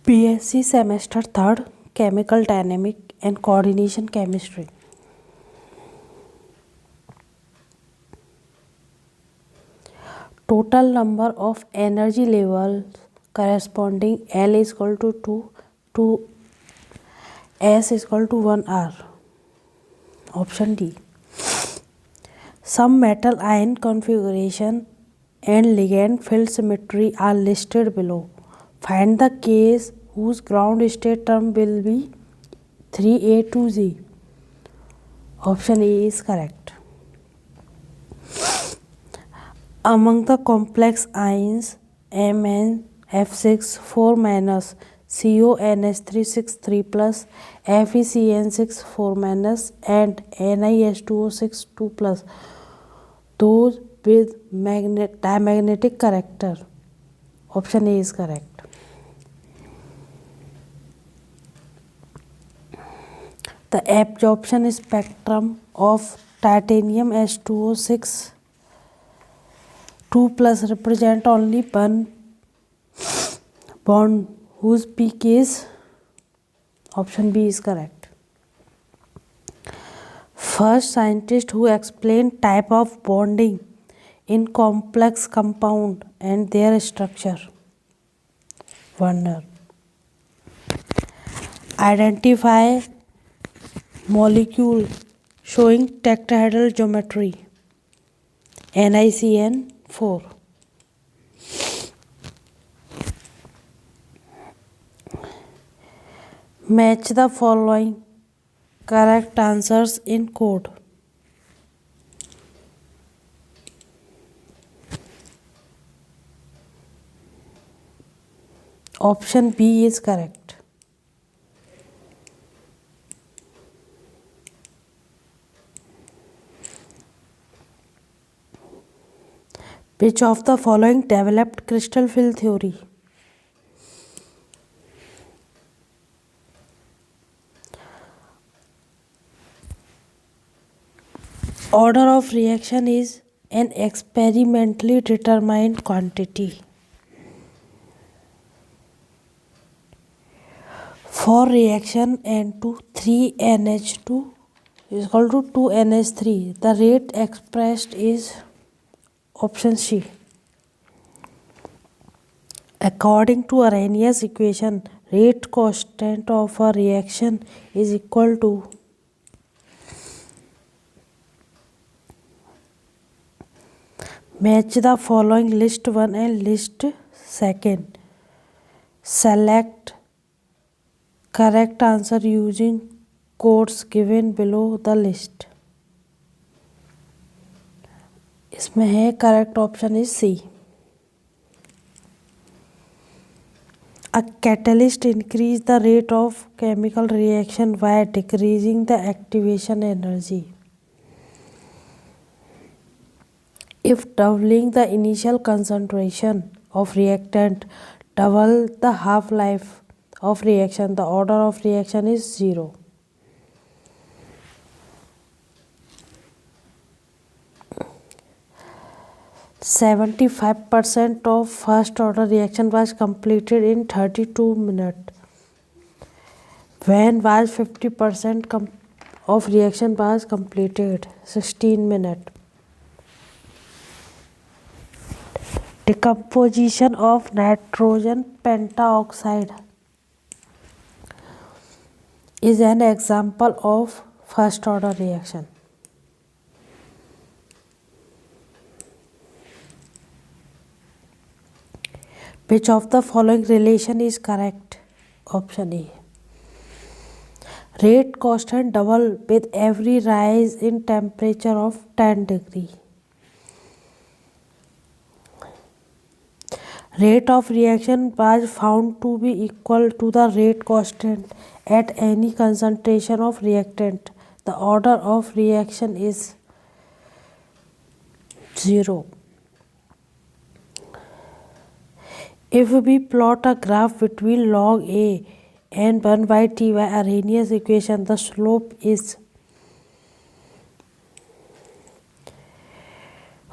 BSc semester 3rd Chemical Dynamic and Coordination Chemistry. Total number of energy levels corresponding L is equal to 2 to S is equal to 1 R. Option D. Some metal ion configuration and ligand field symmetry are listed below. Find the case whose ground state term will be 3A2Z. Option A is correct. Among the complex ions MnF6 4 minus CONH3 plus FeCN6 4 minus and NiH2O6 2 plus, those with diamagnetic character. Option A is correct. The absorption spectrum of titanium H2O6 2 plus represent only one bond whose peak is. Option B is correct. First scientist who explained type of bonding in complex compound and their structure. Werner. Identify molecule showing tetrahedral geometry. NiCN4. Match the following correct answers in code. Option B is correct. Which of the following developed crystal field theory? Order of reaction is an experimentally determined quantity. For reaction N2 3NH2 is equal to 2NH3, the rate expressed is option C. According to Arrhenius equation, rate constant of a reaction is equal to match the following list 1 and list 2. Select correct answer using codes given below the list. इसमें है correct option is C. A catalyst increase the rate of chemical reaction by decreasing the activation energy. If doubling the initial concentration of reactant double the half-life of reaction, the order of reaction is 0. %75% of first order reaction was completed in 32 minutes. When was 50% of reaction was completed? 16 minutes. Decomposition of nitrogen pentaoxide is an example of first order reaction. Which of the following relation is correct? Option A. Rate constant double with every rise in temperature of 10 degree. Rate of reaction was found to be equal to the rate constant at any concentration of reactant. The order of reaction is 0. If we plot a graph between log A and 1 by T by Arrhenius equation, the slope is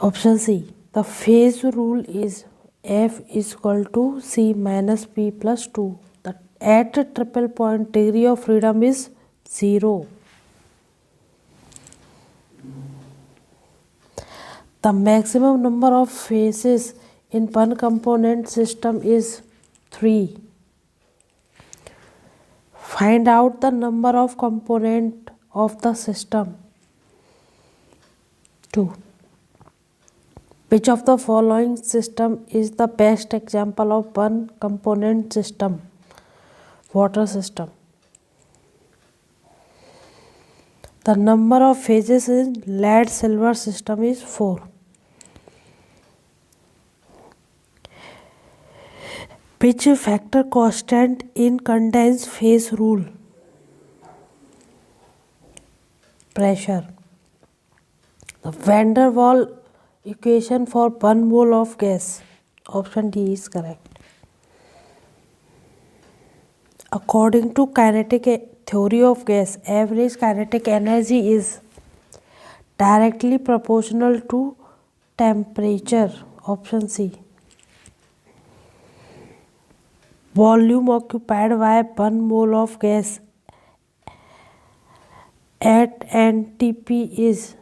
option C. The phase rule is F is equal to C minus P plus 2. The at triple point, degree of freedom is 0. The maximum number of phases in one component system is 3. Find out the number of components of the system. 2. Which of the following system is the best example of one component system? Water system. The number of phases in lead silver system is 4. Which factor constant in condensed phase rule? Pressure. The van der Waals equation for 1 mole of gas. Option D is correct. According to kinetic theory of gas, average kinetic energy is directly proportional to temperature. Option C. Volume occupied by 1 mole of gas at NTP is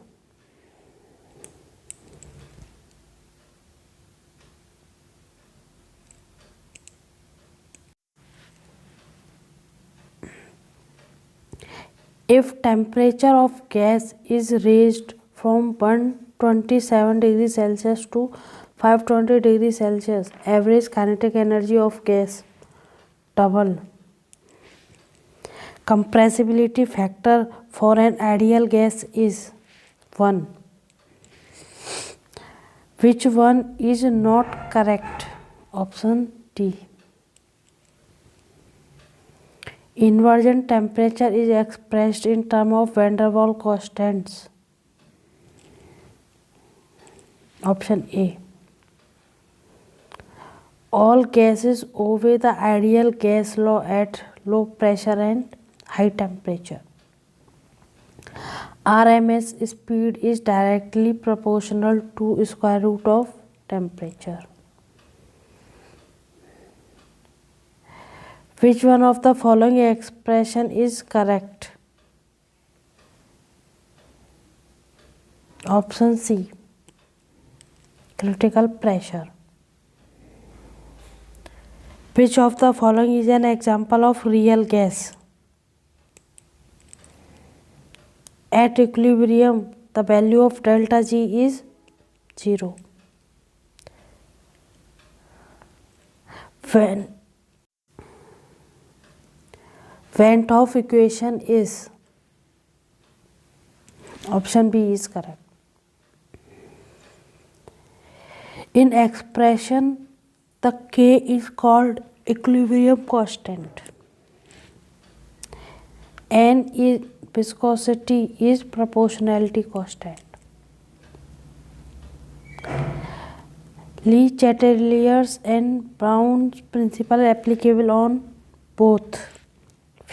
if temperature of gas is raised from 127 degrees Celsius to 520 degrees Celsius, average kinetic energy of gas double. Compressibility factor for an ideal gas is 1. Which one is not correct? Option D. Inversion temperature is expressed in terms of van der Waals constants. Option A. All gases obey the ideal gas law at low pressure and high temperature. RMS speed is directly proportional to square root of temperature. Which one of the following expression is correct? Option C. Critical pressure. Which of the following is an example of real gas? At equilibrium, the value of delta G is 0. Van 't equation is option B is correct. In expression, the K is called equilibrium constant. N is viscosity is proportionality constant. Le Chatelier's and Brown's principle applicable on both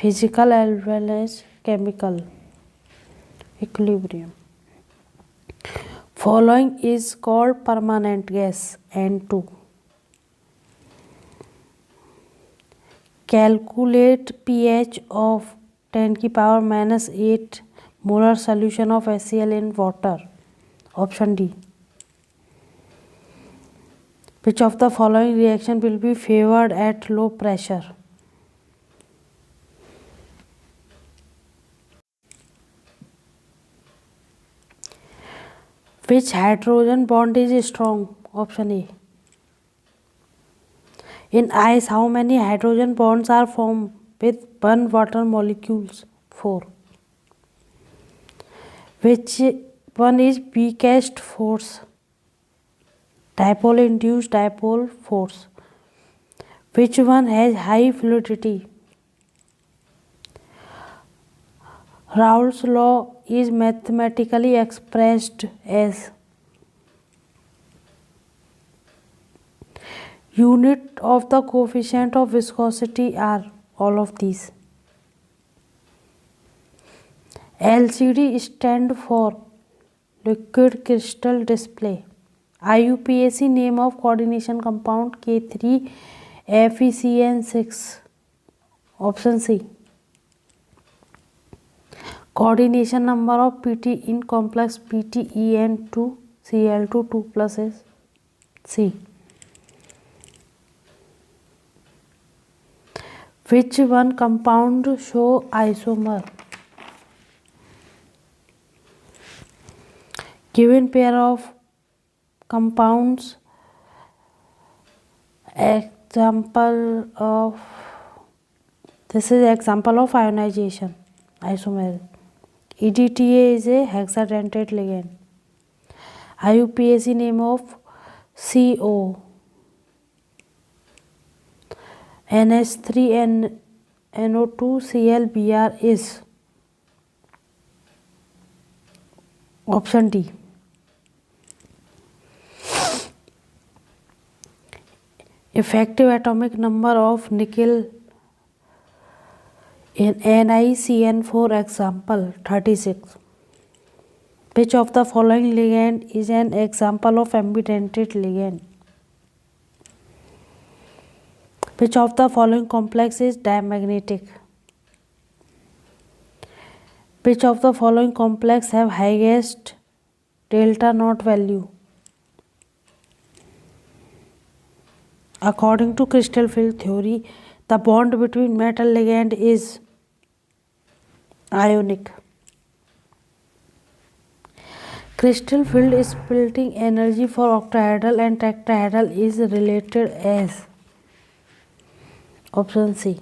physical as well as chemical equilibrium. Following is called permanent gas N2. Calculate pH of 10 की power minus 8 molar solution of HCl in water. Option D. Which of the following reaction will be favored at low pressure? Which hydrogen bond is strong? Option A. In ice, how many hydrogen bonds are formed with one water molecules? 4. Which one is weakest force? Dipole induced dipole force. Which one has high fluidity? Raoult's law is mathematically expressed as unit of the coefficient of viscosity are all of these. LCD stand for liquid crystal display. IUPAC name of coordination compound K3 FeCN6. Option C. Coordination number of PT in complex PTEN2Cl2 2 plus is C. Which one compound show isomer? Given pair of compounds, example of ionization isomer. EDTA is a hexadentate ligand. IUPAC name of CO. NH3NO2ClBr is option D. Effective atomic number of nickel in NiCN4 example 36. Which of the following ligand is an example of ambidentate ligand? Which of the following complex is diamagnetic? Which of the following complex have highest delta knot value? According to crystal field theory, the bond between metal ligand is ionic. Crystal field splitting energy for octahedral and tetrahedral is related as option C.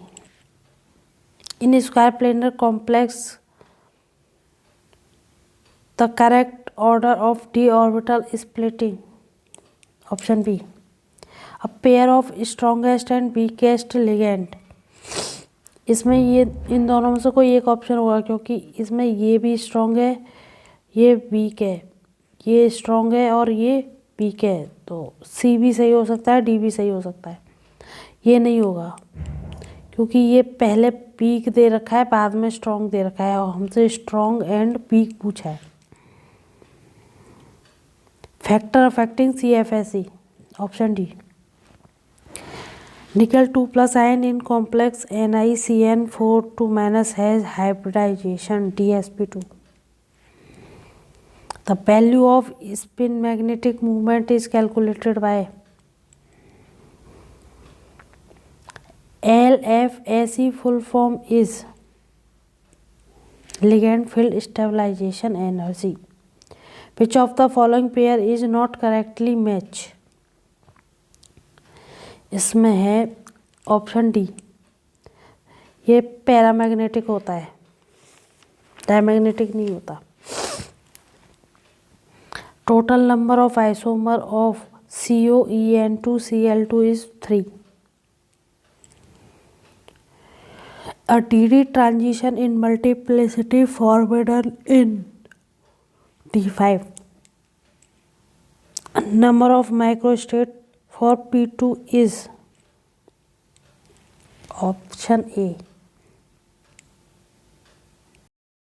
In square planar complex, the correct order of d orbital splitting option B. A pair of strongest and weakest ligand. इसमें ये इन दोनों में से कोई एक option होगा क्योंकि इसमें ये भी स्ट्रॉन्ग है, ये वीक है, ये स्ट्रॉन्ग है और ये वीक है, तो सी भी सही हो सकता है, डी भी सही हो सकता है. ये नहीं होगा क्योंकि ये पहले वीक दे रखा है, बाद में स्ट्रॉन्ग दे रखा है और हमसे स्ट्रॉन्ग एंड वीक पूछा है. Factor affecting CFSE option D. Nickel 2 plus ion in complex NiCN4 2 minus has hybridization DsP2. The value of spin magnetic moment is calculated by LFSE. Full form is ligand field stabilization energy. Which of the following pair is not correctly match? इसमें है option D. ये paramagnetic होता है, diamagnetic नहीं होता. Total number of isomer of COEN2Cl2 is 3. A DD transition in multiplicity forbidden in D5. Number of microstate for P2 is option A.